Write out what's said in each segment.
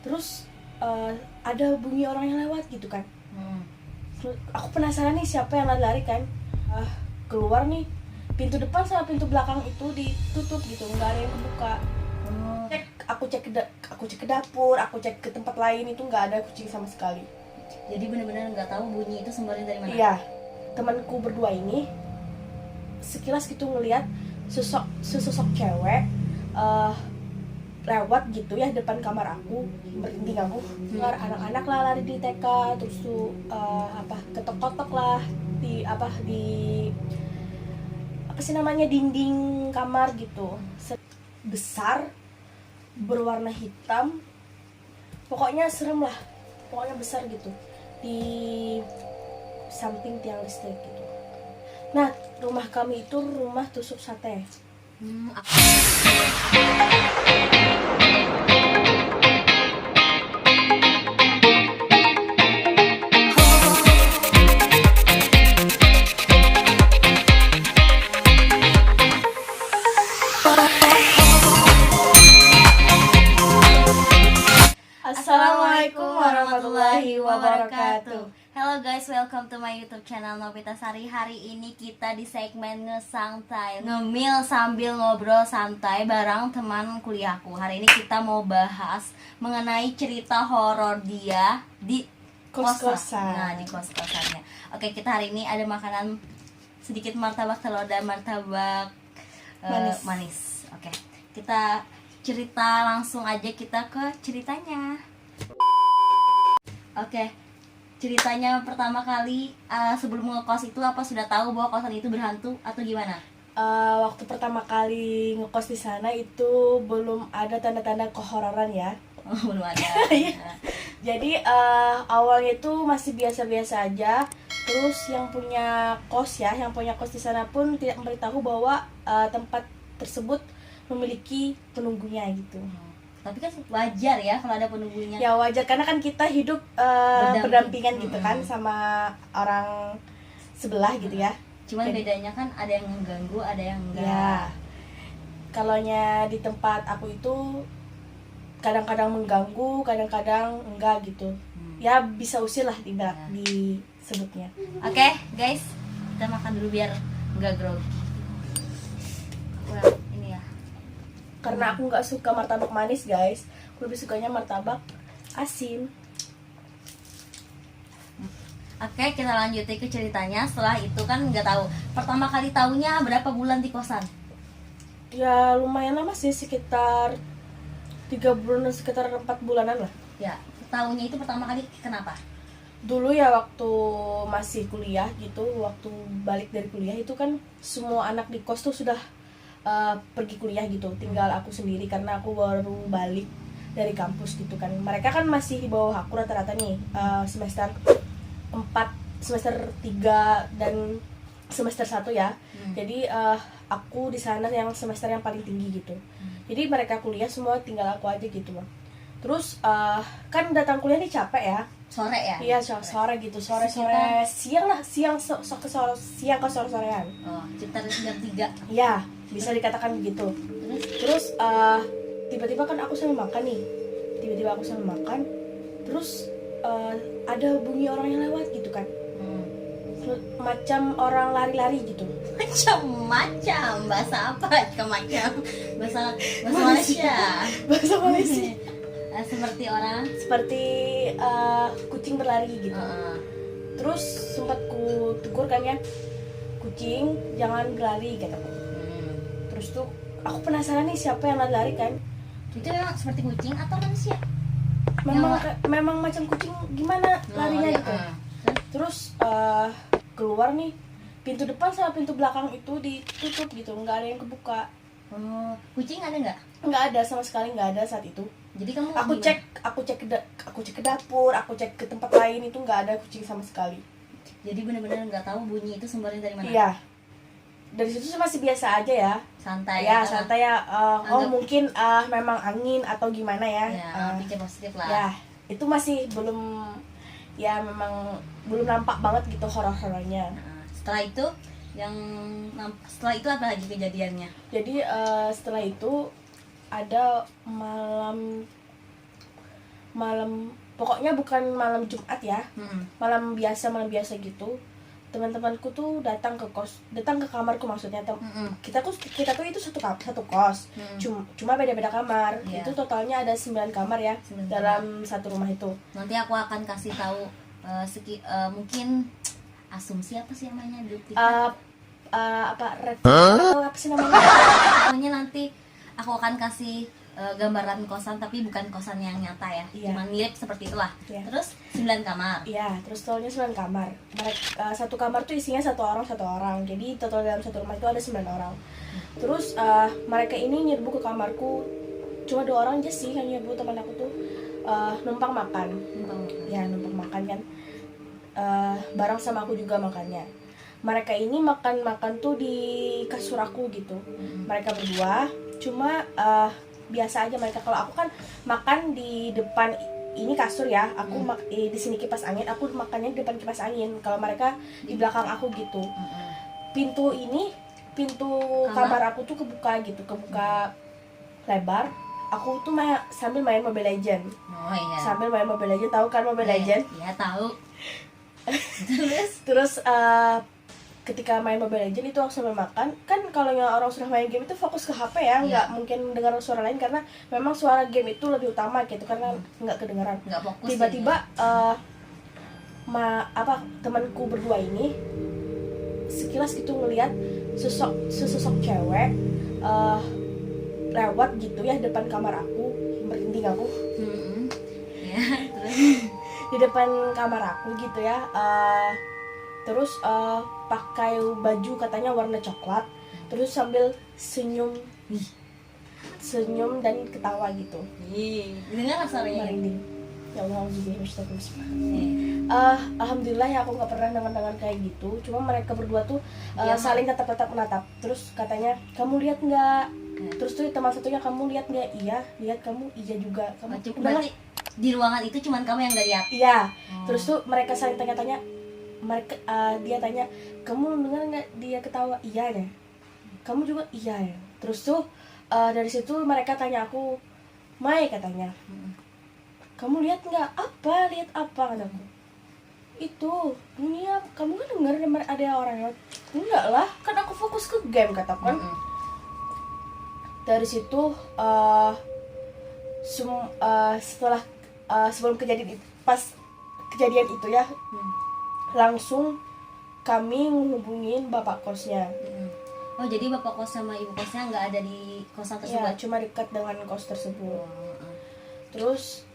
Terus ada bunyi orang yang lewat gitu kan. Aku penasaran nih siapa yang lari-lari kan. Keluar nih, pintu depan sama pintu belakang itu ditutup gitu, nggak ada yang kebuka. Aku cek ke dapur, aku cek ke tempat lain, itu nggak ada kucing sama sekali. Jadi benar-benar nggak tahu bunyi itu sumbernya dari mana. Iya, temanku berdua ini sekilas gitu ngelihat sesosok cewek lewat gitu ya depan kamar aku, berhenti aku. Dengar anak-anak lah lari di TK, terus tuh ketok-ketok lah di apa sih namanya, dinding kamar gitu. Besar, berwarna hitam, pokoknya serem lah, pokoknya besar gitu di samping tiang listrik gitu. Nah, rumah kami itu rumah tusuk sate. Assalamualaikum warahmatullahi wabarakatuh. Hello guys, welcome to my YouTube channel Novita Sari. Hari ini kita di segmen ngesantai, ngemil sambil ngobrol santai bareng teman kuliahku. Hari ini kita mau bahas mengenai cerita horor dia di Kos-kosan. Nah, di kos-kosannya. Oke, kita hari ini ada makanan sedikit martabak telur dan martabak manis. Oke, kita cerita langsung aja kita ke ceritanya. Oke, ceritanya pertama kali sebelum ngekos itu apa sudah tahu bahwa kosan itu berhantu atau gimana? Waktu pertama kali ngekos di sana itu belum ada tanda-tanda kehororan ya. Oh, belum ada. Jadi awalnya itu masih biasa-biasa aja. Terus yang punya kos di sana pun tidak memberitahu bahwa tempat tersebut memiliki penunggunya gitu. Tapi kan wajar ya kalau ada penunggunya. Ya wajar, karena kan kita hidup berdampingan gitu kan sama orang sebelah gitu ya. Cuman bedanya kan ada yang mengganggu, ada yang enggak. Ya, kalaunya di tempat aku itu kadang-kadang mengganggu, kadang-kadang enggak gitu. Ya bisa usir lah disebutnya. Oke, guys, kita makan dulu biar enggak grogi. Ini ya. Karena aku nggak suka martabak manis guys, aku lebih sukanya martabak asin. Oke, kita lanjutin ke ceritanya. Setelah itu kan nggak tahu. Pertama kali tahunya berapa bulan di kosan? Ya lumayan lama sih, sekitar 3 bulan, sekitar 4 bulanan lah. Ya, tahunya itu pertama kali kenapa? Dulu ya waktu masih kuliah gitu, waktu balik dari kuliah itu kan semua anak di kos tuh sudah pergi kuliah gitu, tinggal aku sendiri karena aku baru balik dari kampus gitu kan. Mereka kan masih di bawah aku rata-rata nih, semester 4, semester 3 dan semester 1 ya. Jadi aku di sana yang semester yang paling tinggi gitu. Jadi mereka kuliah semua, tinggal aku aja gitu Bang. Terus kan datang kuliah nih capek ya. Sore ya? Iya, sore gitu, sore siang lah, siang ke sore-sorean. Oh, sekitar jam 3. Ya, bisa dikatakan begitu. Terus tiba-tiba kan aku sambil makan nih. Terus ada bunyi orang yang lewat gitu kan. Macam orang lari-lari gitu. Macam-macam. Bahasa apa? Macam. Bahasa Malaysia. Bahasa Malaysia. Seperti orang, seperti kucing berlari gitu. Terus sempat ku tegur kan ya, kucing jangan berlari kataku. Terus tuh aku penasaran nih siapa yang lari kan. Itu memang seperti kucing atau manusia? Memang macam kucing gimana larinya gitu. Terus keluar nih, pintu depan sama pintu belakang itu ditutup gitu, nggak ada yang kebuka. Kucing ada nggak? Nggak ada sama sekali, nggak ada saat itu. Jadi kamu aku cek ke dapur, aku cek ke tempat lain, itu nggak ada kucing sama sekali. Jadi benar-benar nggak tahu bunyi itu sumbernya dari mana? Iya, dari situ masih biasa aja ya, santai ya santai ya. Mungkin memang angin atau gimana ya, pikir positif lah ya. Itu masih belum, ya memang belum nampak banget gitu horor-horornya. Setelah itu apa lagi kejadiannya? Jadi setelah itu ada malam, pokoknya bukan malam Jumat ya, malam biasa gitu. Teman-temanku tuh datang ke kamarku, maksudnya kita tuh itu satu kos. Cuma beda-beda kamar. Itu totalnya ada 9 kamar ya, dalam satu rumah itu. Nanti aku akan kasih tahu mungkin asumsi apa sih namanya Apa sih namanya? pokoknya nanti aku akan kasih gambaran kosan, tapi bukan kosan yang nyata ya, cuman mirip seperti itulah. Terus 9 kamar. Iya, terus totalnya 9 kamar. Satu kamar tuh isinya satu orang. Jadi total dalam satu rumah itu ada 9 orang. Terus mereka ini nyerbu ke kamarku. Cuma 2 orang aja sih yang nyerbu, teman aku tuh numpang makan. Ya, numpang makan kan. Bareng sama aku juga makannya. Mereka ini makan tuh di kasur aku gitu. Mereka berdua, cuma biasa aja mereka. Kalau aku kan makan di depan ini kasur ya, aku di sini kipas angin, aku makannya di depan kipas angin. Kalau mereka di belakang aku gitu. Pintu kamar aku tuh kebuka lebar. Aku tuh sambil main Mobile Legend. Sambil main Mobile Legend, tahu kan Mobile Legend? Iya, tahu. Terus ketika main Mobile Legend itu aku sambil makan. Kan kalau yang orang sudah main game itu fokus ke HP ya, nggak mungkin dengar suara lain, karena memang suara game itu lebih utama gitu, karena nggak kedengaran. Tiba-tiba temanku berdua ini sekilas gitu ngelihat sesosok cewek lewat gitu ya depan kamar aku, merinding aku. Di depan kamar aku gitu ya. Terus pakai baju katanya warna coklat, terus sambil senyum dan ketawa gitu. Dengar suaranya? Merinding. Ya Allah, alhamdulillah ya aku nggak pernah dengar kayak gitu. Cuma mereka berdua tuh saling tatap menatap. Terus katanya, kamu lihat nggak? Terus tuh teman satunya, kamu lihat nggak? Iya, lihat. Kamu iya juga. Kamu berarti di ruangan itu cuman kamu yang nggak lihat? Iya. Terus tuh mereka saling tanya-tanya. Dia tanya, kamu dengar nggak dia ketawa? Iya deh. Kamu juga? Iya ya. Terus tuh dari situ mereka tanya aku, Mai katanya, kamu lihat nggak? Lihat apa kataku? Itu ini ya, kamu kan dengar ada orang lewat? Enggak lah, kan aku fokus ke game kataku kan. Dari situ sebelum pas kejadian itu ya, langsung kami menghubungin bapak kosnya. Oh, jadi bapak kos sama ibu kosnya nggak ada di kosan tersebut? Ya, cuma dekat dengan kos tersebut. Terus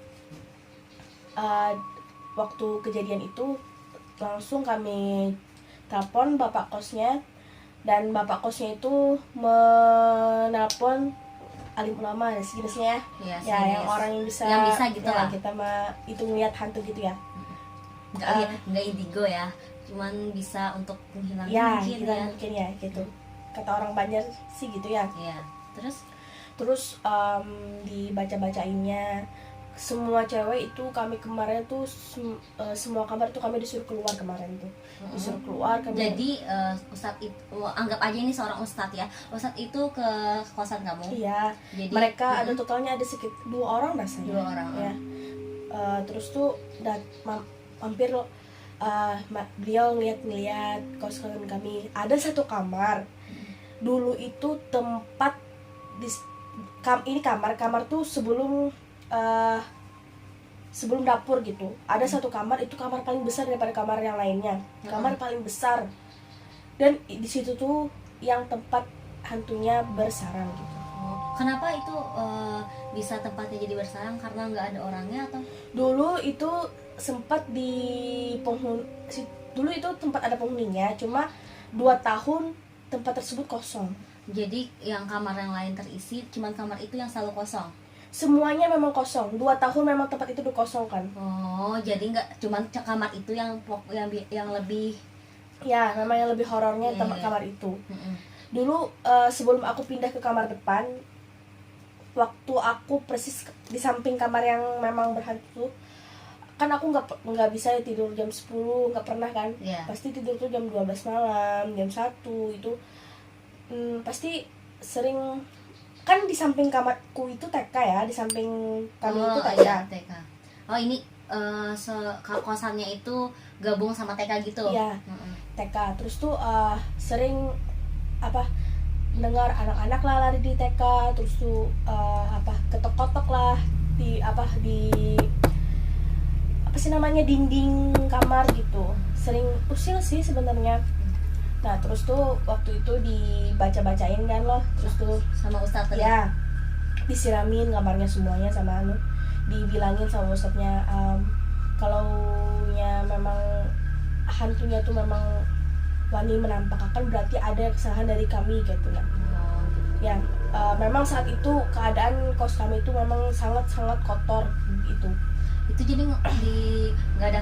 waktu kejadian itu langsung kami telepon bapak kosnya, dan bapak kosnya itu menelpon alim ulama dan sejenisnya ya, yang orang yang bisa gitu lah. Kita itu ngeliat hantu gitu ya. Nggak indigo ya, cuman bisa untuk menghilangkan mungkin ya gitu, kata orang Banjar sih gitu ya. Terus dibaca-bacainnya semua cewek itu, kami kemarin tuh semua kamar tuh kami disuruh keluar kemarin tuh. Disuruh keluar kami. Jadi ustadz itu, anggap aja ini seorang ustadz ya, ustadz itu ke kosan kamu? Iya. Jadi mereka ada totalnya ada sekitar 2 orang rasanya. 2 orang ya. Terus tuh hampir beliau ngeliat kos-kosan kami. Ada satu kamar dulu itu tempat ini kamar tuh sebelum dapur gitu. Ada satu kamar, itu kamar paling besar daripada kamar yang lainnya. Kamar paling besar. Dan di situ tuh yang tempat hantunya bersarang gitu. Kenapa itu bisa tempatnya jadi bersarang? Karena nggak ada orangnya atau? Dulu itu sempat dulu itu tempat ada penghuninya, cuma 2 tahun tempat tersebut kosong. Jadi yang kamar yang lain terisi, cuman kamar itu yang selalu kosong? Semuanya memang kosong. 2 tahun memang tempat itu dikosongkan. Oh, jadi nggak cuman kamar itu yang lebih, ya memang yang lebih horornya kamar itu. Dulu sebelum aku pindah ke kamar depan, waktu aku persis di samping kamar yang memang berhantu, kan aku nggak bisa tidur jam 10, nggak pernah kan. Pasti tidur tuh jam 12 malam, jam 1 itu pasti sering. Kan di samping kamarku itu TK ya, di samping kami itu TK. Oh ini kosannya itu gabung sama TK gitu. Iya, TK. Terus tuh sering apa dengar anak-anak lah lari di TK, terus tuh ketok-ketok lah di apa sih namanya, dinding kamar gitu. Sering usil sih sebenarnya. Nah terus tuh waktu itu dibaca-bacain kan loh, terus tuh Sama Ustadz tadi. ya disiramin kamarnya semuanya sama dibilangin sama ustadznya, kalau memang hantunya tuh memang wani menampakkan berarti ada kesalahan dari kami gitu ya. Oh, gitu. Ya memang saat itu keadaan kos kami itu memang sangat-sangat kotor gitu. Itu jadi nggak ada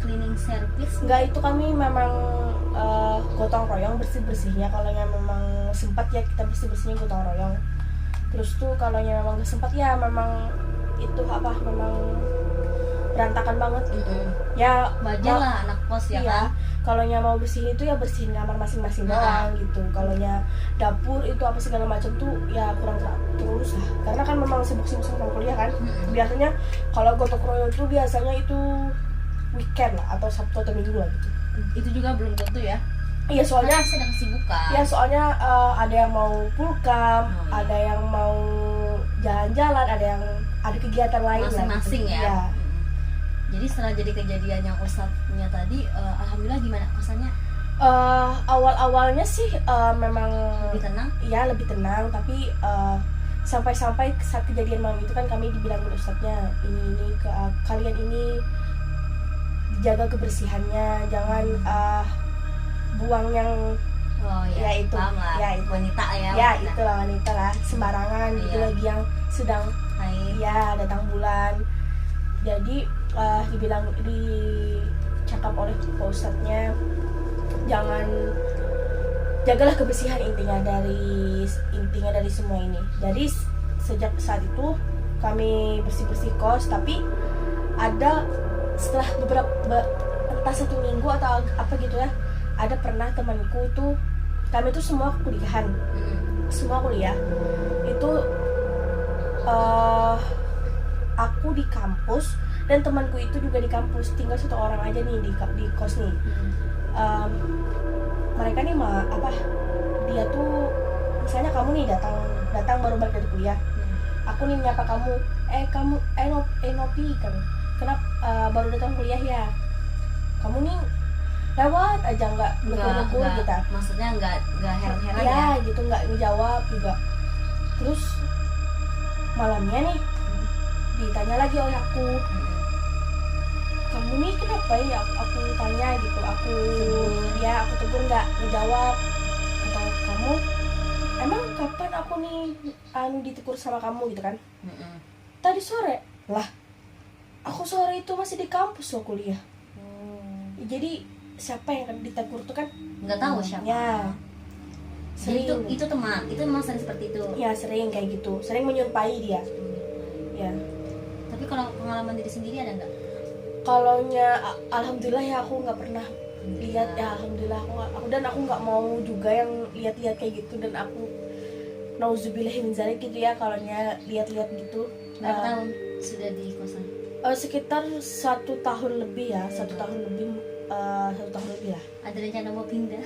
cleaning service? Enggak, itu kami memang gotong royong bersih-bersihnya. Kalau yang memang sempat ya kita bersih-bersihnya gotong royong. Terus tuh kalau yang memang nggak sempat ya memang itu memang berantakan banget gitu. Ya Wajar lah anak kos ya iya, kan. kalau mau bersihin itu ya bersihin kamar masing-masing doang gitu. Kalau dapur itu apa segala macam tuh ya kurang terurus lah. Karena kan memang sibuk-sibuk sama kuliah kan. Biasanya kalau gotong royong tuh biasanya itu weekend lah atau Sabtu atau Minggu lah gitu. Itu juga belum tentu ya. Iya soalnya Karena sedang kesibukan. ya soalnya ada yang mau pulkam, iya. ada yang mau jalan-jalan, ada kegiatan lain lah Masing-masing gitu. ya. Iya. Jadi setelah jadi kejadian yang ustadznya tadi, alhamdulillah gimana kosannya? Awal-awalnya sih memang Lebih tenang? ya lebih tenang, tapi sampai-sampai saat kejadian malam itu kan kami dibilang oleh ustadznya, ini kalian ini jaga kebersihannya, jangan buang yang Oh ya itu, paham lah. ya itu. Wanita ya. ya wanita. itulah wanita lah sembarangan gitu, Iya. lagi yang sedang Haid. ya datang bulan. Jadi dicakap oleh Pak Ustadznya, jangan, jagalah kebersihan intinya dari semua ini. Jadi sejak saat itu kami bersih kos, tapi ada setelah beberapa entah 1 minggu atau apa gitu ya, ada pernah temanku tuh, kami tuh semua kuliahan, semua kuliah itu aku di kampus dan temanku itu juga di kampus, tinggal 1 orang aja nih di kos nih. Mereka nih dia tuh misalnya kamu nih datang baru balik dari kuliah, aku nih nyapa kamu, Nopi kan, kenapa baru datang kuliah ya, kamu nih lewat aja nggak negur gitu. Maksudnya nggak heran-heran ya gitu, nggak ngejawab juga. Terus malamnya nih ditanya lagi oleh aku, kamu nih kenapa ya, aku tanya gitu, aku tegur nggak ngejawab. Kata kamu, emang kapan aku nih ditegur sama kamu gitu kan. Tadi sore lah, aku sore itu masih di kampus loh kuliah. Jadi siapa yang ditegur tuh kan nggak tahu siapa ya. Sering itu teman itu memang sering seperti itu ya, sering kayak gitu, sering menyerupai dia ya. Tapi kalau pengalaman diri sendiri ada nggak? Kalau alhamdulillah ya aku nggak pernah lihat ya, alhamdulillah aku nggak mau juga yang lihat-lihat kayak gitu, dan aku nauzubillah min zalik gitu ya kalau lihat-lihat gitu. Berapa tahun sudah di kosan? Sekitar 1 tahun lebih ya, 1 tahun lebih, 1 tahun lebih lah. Ada rencana mau pindah?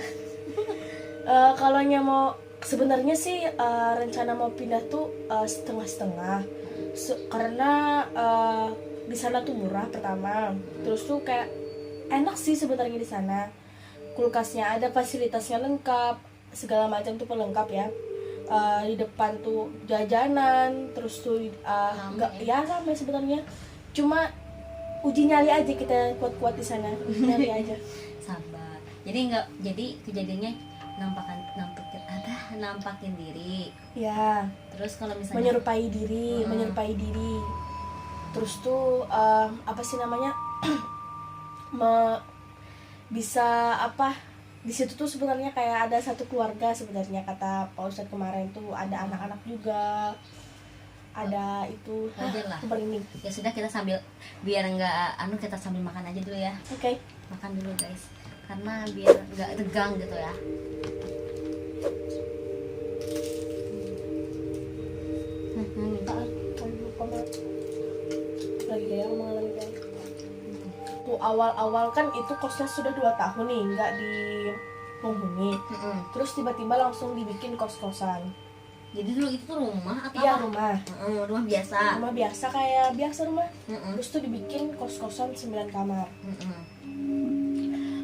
Kalau mau sebenarnya sih rencana mau pindah tuh setengah-setengah, karena di sana tuh murah pertama, terus tuh kayak enak sih sebenarnya di sana, kulkasnya ada, fasilitasnya lengkap, segala macam tuh pelengkap ya. Di depan tuh jajanan, terus tuh nggak ya ramai sebenarnya, cuma uji nyali aja kita kuat-kuat di sana, uji nyali aja. Sabar. Jadi kejadiannya nampakin diri. Ya. Terus kalau misalnya menyerupai diri. Terus tuh apa sih namanya? Bisa di situ tuh sebenarnya kayak ada satu keluarga sebenarnya, kata Pak Ustadz kemarin tuh ada anak-anak juga, ada itu wajar lah. merinding. Ya sudah, kita sambil biar nggak kita sambil makan aja dulu ya. Oke. Makan dulu guys, karena biar nggak tegang gitu ya. Minta lagi kayak ngomong lagi. awal-awal kan itu kosnya sudah 2 tahun nih nggak dipenghuni. Terus tiba-tiba langsung dibikin kos-kosan. Jadi dulu itu tuh rumah atau Iya, apa? rumah. Rumah biasa. Rumah biasa kayak biasa rumah. Terus tuh dibikin kos-kosan 9 kamar.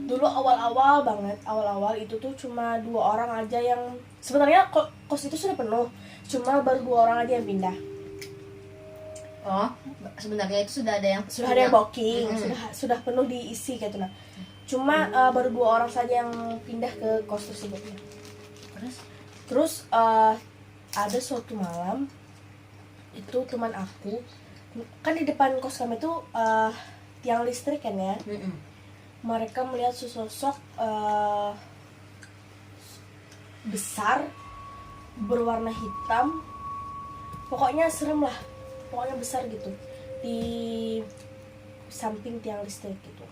Dulu awal-awal banget, awal-awal itu tuh cuma 2 orang aja yang sebenarnya kos itu sudah penuh. Cuma baru 2 orang aja yang pindah. Oh, sebenarnya itu sudah ada yang Booking, sudah penuh diisi gitu nah. Cuma baru 2 orang saja yang pindah ke kos tersebut. Terus ada suatu malam itu teman aku kan di depan kos kami itu tiang listrik kan ya. Mereka melihat sesosok besar berwarna hitam, pokoknya serem lah, pokoknya besar gitu di samping tiang listrik gitu.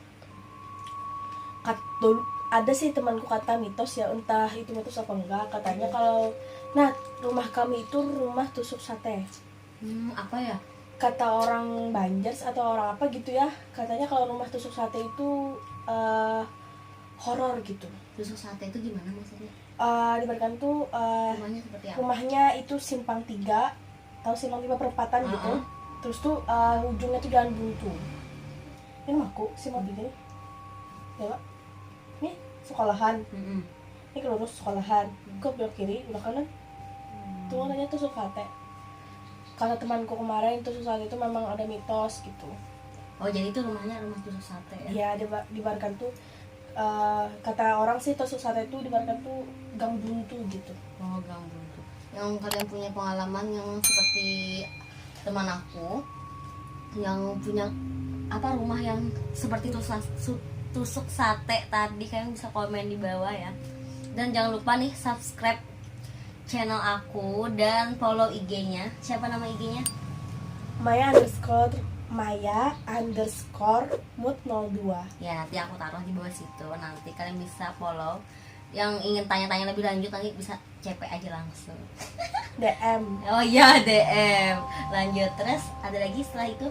Ada sih temanku kata mitos ya, entah itu mitos apa enggak, katanya kalau rumah kami itu rumah tusuk sate. Apa ya? Kata orang Banjar atau orang apa gitu ya, katanya kalau rumah tusuk sate itu horor gitu. Tusuk sate itu gimana maksudnya? Diberikan tuh Rumahnya seperti apa? rumahnya itu simpang 3, tahu simpang 3 perempatan gitu. Terus tuh ujungnya tuh jalan buntu. Ini rumahku simpang 3 nih. Ya Pak? Nih sekolahan. Ini ke lurus sekolahan. Ke belok kiri, belok kanan. Tuh namanya tusuk sate. Kata temanku kemarin tusuk sate itu memang ada mitos gitu. Oh, jadi itu rumahnya rumah tusuk sate Iya, ya? dibarkan tuh kata orang sih tusuk sate itu dibarkan tuh gang buntu gitu. Oh, gang buntu. Yang kalian punya pengalaman yang seperti teman aku yang punya rumah yang seperti tusuk sate tadi, kalian bisa komen di bawah ya. Dan jangan lupa nih subscribe channel aku dan follow IG-nya. Siapa nama IG-nya? Maya_mood02. Ya, nanti aku taruh di bawah situ. Nanti kalian bisa follow. Yang ingin tanya-tanya lebih lanjut nanti bisa CP aja langsung. DM. Oh iya, DM. Lanjut, terus ada lagi setelah itu?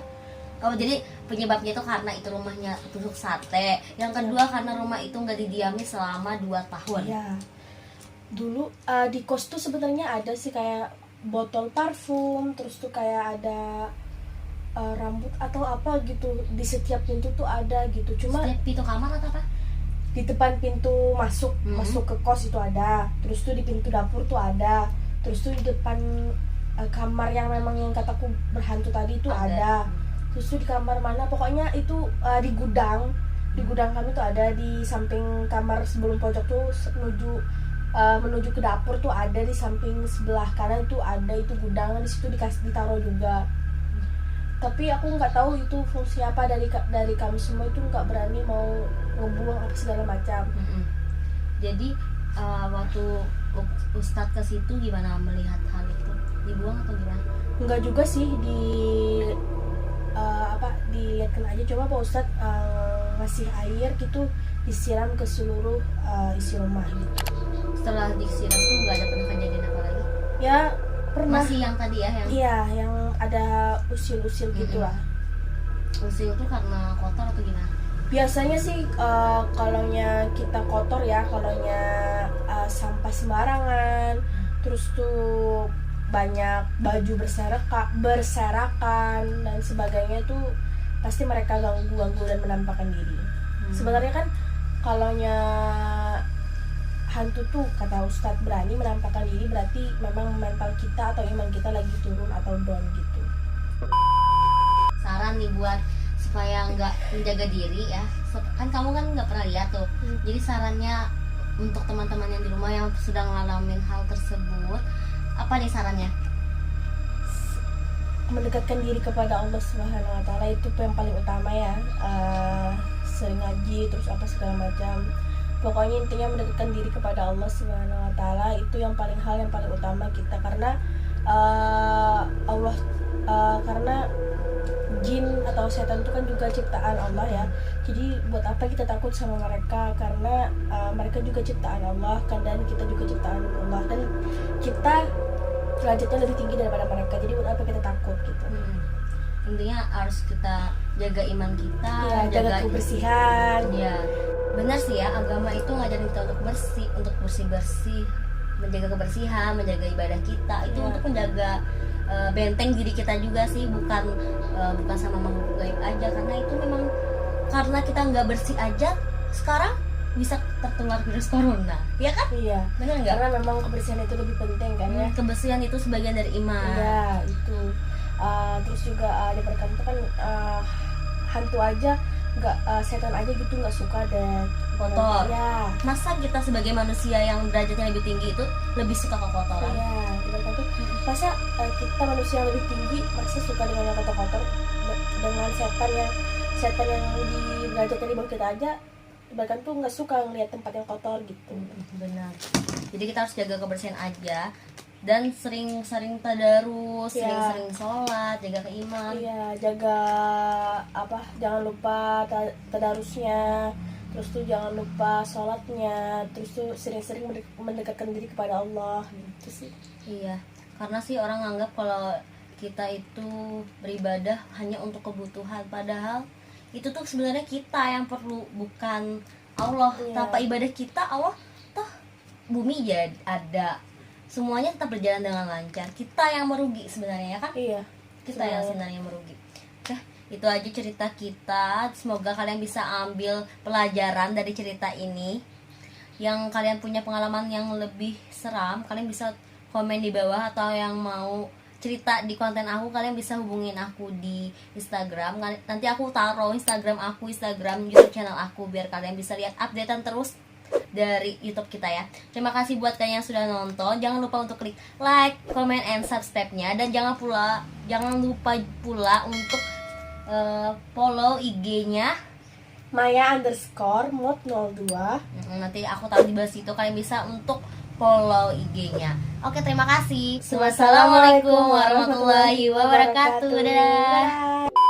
Oh, jadi penyebabnya itu karena itu rumahnya tusuk sate. Yang kedua karena rumah itu nggak didiami selama 2 tahun. Iya. Dulu di kos tuh sebenarnya ada sih kayak botol parfum, terus tuh kayak ada rambut atau apa gitu di setiap pintu tuh ada gitu. Cuma setiap pintu kamar atau apa? Di depan pintu masuk ke kos itu ada. Terus tuh di pintu dapur tuh ada. Terus tuh di depan kamar yang memang yang kataku berhantu tadi itu ada. Terus tuh di kamar mana pokoknya itu di gudang kami tuh ada, di samping kamar sebelum pojok tuh menuju ke dapur tuh ada, di samping sebelah kanan itu ada itu gudang, di situ ditaruh juga. Tapi aku nggak tahu itu fungsi apa dari kami semua, itu nggak berani mau ngebuang apa segala macam. Jadi waktu Ustadz ke situ gimana melihat hal itu? Dibuang atau gimana? Enggak juga sih, dilihatkan aja. Coba Pak Ustadz ngasih air gitu, disiram ke seluruh isi rumah gitu. Setelah disiram tuh nggak ada pernah kejadian apa lagi? Ya pernah. Masih yang tadi ya, yang iya, yang ada usil-usil gitu lah. usil tuh karena kotor atau gimana? Biasanya sih kalaunya kita kotor ya, kalaunya sampah sembarangan, terus tuh banyak baju berserakan dan sebagainya tuh pasti mereka ganggu dan menampakkan diri. Sebenarnya kan kalaunya hantu tuh kata Ustadz berani menampakkan diri, berarti memang mental kita atau iman kita lagi turun atau down gitu. Saran nih buat supaya nggak menjaga diri ya, kan kamu kan nggak pernah lihat tuh. Jadi sarannya untuk teman-teman yang di rumah yang sedang ngalamin hal tersebut, apa nih sarannya? Mendekatkan diri kepada Allah Subhanahu Wa Taala itu yang paling utama ya. Sering ngaji terus apa segala macam. Pokoknya intinya mendekatkan diri kepada Allah Subhanahu Wa Taala itu yang paling utama kita, karena karena jin atau setan itu kan juga ciptaan Allah ya. Jadi buat apa kita takut sama mereka, karena mereka juga ciptaan Allah kan, dan kita juga ciptaan Allah, dan kita derajatnya lebih tinggi daripada mereka. Jadi buat apa kita takut gitu. intinya harus kita jaga iman kita, Ya, jaga kebersihan. Ya, benar sih ya, agama itu ngajarin kita untuk bersih, menjaga kebersihan, menjaga ibadah kita. Itu Ya. untuk menjaga benteng diri kita juga sih, bukan sama makhluk gaib aja, karena itu memang karena kita nggak bersih aja sekarang bisa tertular virus corona, ya kan? Iya, Benar nggak? karena memang kebersihan itu lebih penting kan ya. Kebersihan itu sebagian dari iman. Iya, itu. Terus juga diberikan itu kan hantu aja nggak, setan aja gitu nggak suka deh Kotor. Ya, Masa kita sebagai manusia yang derajatnya lebih tinggi itu lebih suka kekotoran? iya, diberikan tuh. Masa kita manusia yang lebih tinggi masa suka dengan yang kotor-kotor, dengan setan yang di derajatnya di bawah kita aja bahkan tuh nggak suka ngelihat tempat yang kotor gitu. Benar. Jadi kita harus jaga kebersihan aja dan sering-sering tadarus, Ya. sering-sering sholat, jaga keiman. Iya, jaga jangan lupa tadarusnya, terus tuh jangan lupa sholatnya, terus tuh sering-sering mendekatkan diri kepada Allah gitu sih. Iya, karena sih orang nganggap kalau kita itu beribadah hanya untuk kebutuhan, padahal itu tuh sebenarnya kita yang perlu, bukan Allah. Iya. Tanpa ibadah kita, Allah toh bumi jadi ada, semuanya tetap berjalan dengan lancar. Kita yang merugi sebenarnya, ya kan? Iya, Kita yang sebenarnya merugi. Oke, itu aja cerita kita. Semoga kalian bisa ambil pelajaran dari cerita ini. Yang kalian punya pengalaman yang lebih seram, kalian bisa komen di bawah, atau yang mau cerita di konten aku, kalian bisa hubungin aku di Instagram. Nanti aku taruh Instagram aku, Instagram YouTube channel aku, biar kalian bisa lihat updatean terus dari YouTube kita ya. Terima kasih buat kalian yang sudah nonton. Jangan lupa untuk klik like, comment, and subscribe-nya, dan jangan lupa pula untuk follow IG-nya Maya_mod02. Nanti aku taruh di bawah situ, kalian bisa untuk follow IG-nya. Oke, terima kasih. Wassalamualaikum Wassalamualaikum warahmatullahi wabarakatuh. Dadah. Dadah.